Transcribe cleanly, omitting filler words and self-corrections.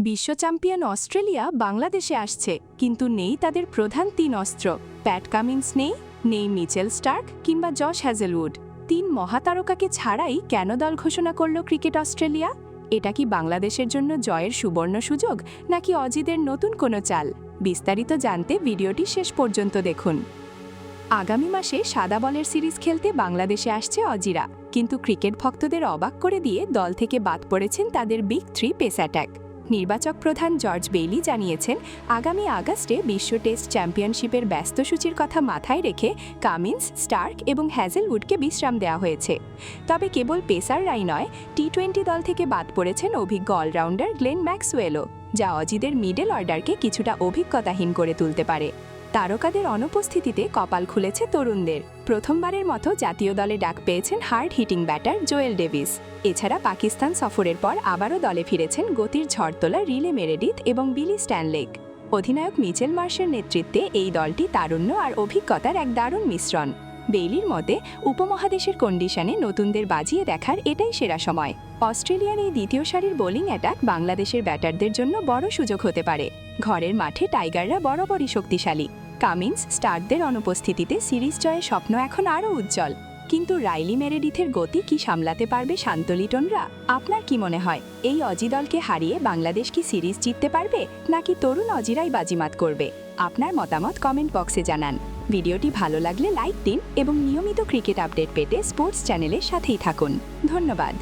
বিশ্ব champion Australia বাংলাদেশে আসছে, কিন্তু নেই তাদের প্রধান তিন অস্ত্র। প্যাট কামিন্স নেই, নেই মিচেল স্টার্ক কিংবা জশ হ্যাজেলউড। তিন মহাতারকাকে ছাড়াই কেন দল ঘোষণা করল ক্রিকেট অস্ট্রেলিয়া? এটা কি বাংলাদেশের জন্য জয়ের সুবর্ণ সুযোগ, নাকি অজিদের নতুন কোনো চাল? বিস্তারিত জানতে ভিডিওটি শেষ পর্যন্ত দেখুন। আগামী মাসে সাদা বলের সিরিজ খেলতে বাংলাদেশে আসছে অজিরা, কিন্তু ক্রিকেট ভক্তদের অবাক করে দিয়ে দল থেকে বাদ পড়েছেন তাদের বিগ থ্রি পেস অ্যাটাক। নির্বাচক প্রধান জর্জ বেইলি জানিয়েছেন, আগামী আগস্টে বিশ্ব টেস্ট চ্যাম্পিয়নশিপের ব্যস্ত সূচির কথা মাথায় রেখে কামিন্স, স্টার্ক এবং হ্যাজেলউডকে বিশ্রাম দেওয়া হয়েছে। তবে কেবল পেসাররাই নয়, টি-20 দল থেকে বাদ পড়েছেন অভিজ্ঞ অলরাউন্ডার গ্লেন ম্যাক্সওয়েলও, যা অজিদের মিডল অর্ডারকে কিছুটা অভিজ্ঞতাহীন করে তুলতে পারে। তারকাদের অনুপস্থিতিতে কপাল খুলেছে তরুণদের। প্রথমবারের মতো জাতীয় দলে ডাক পেয়েছেন hard hitting batter Joel Davis. এছাড়া পাকিস্তান সফরের পর আবারও দলে ফিরেছেন গতির ঝড় তোলা রিলে মেরেডিথ এবং বিলি স্ট্যানলেক। অধিনায়ক মিচেল মার্শের নেতৃত্বে এই দলটি তারুণ্য আর অভিজ্ঞতার এক দারুণ মিশ্রণ। বেইলির মতে, উপমহাদেশের কন্ডিশনে নতুনদের বাজিয়ে দেখার এটাই সেরা সময়। অস্ট্রেলিয়ার এই দ্বিতীয় সারির বোলিং অ্যাটাক বাংলাদেশের ব্যাটারদের জন্য বড় সুযোগ হতে পারে। ঘরের মাঠে টাইগাররা বরাবরই শক্তিশালী। কামিন্স, স্টার্কদের অনুপস্থিতিতে সিরিজ জয়ের স্বপ্ন এখন আরও উজ্জ্বল। কিন্তু রাইলি মেরেডিথের গতি কি সামলাতে পারবে শান্ত লিটনরা? আপনার কি মনে হয়, এই অজি দলকে হারিয়ে বাংলাদেশ কি সিরিজ জিততে পারবে, নাকি তরুণ অজিরাই বাজিমাত করবে? আপনার মতামত কমেন্ট বক্সে জানান। ভিডিওটি ভালো লাগলে লাইক দিন এবং নিয়মিত ক্রিকেট আপডেট পেতে স্পোর্টস চ্যানেলের সাথেই থাকুন। ধন্যবাদ।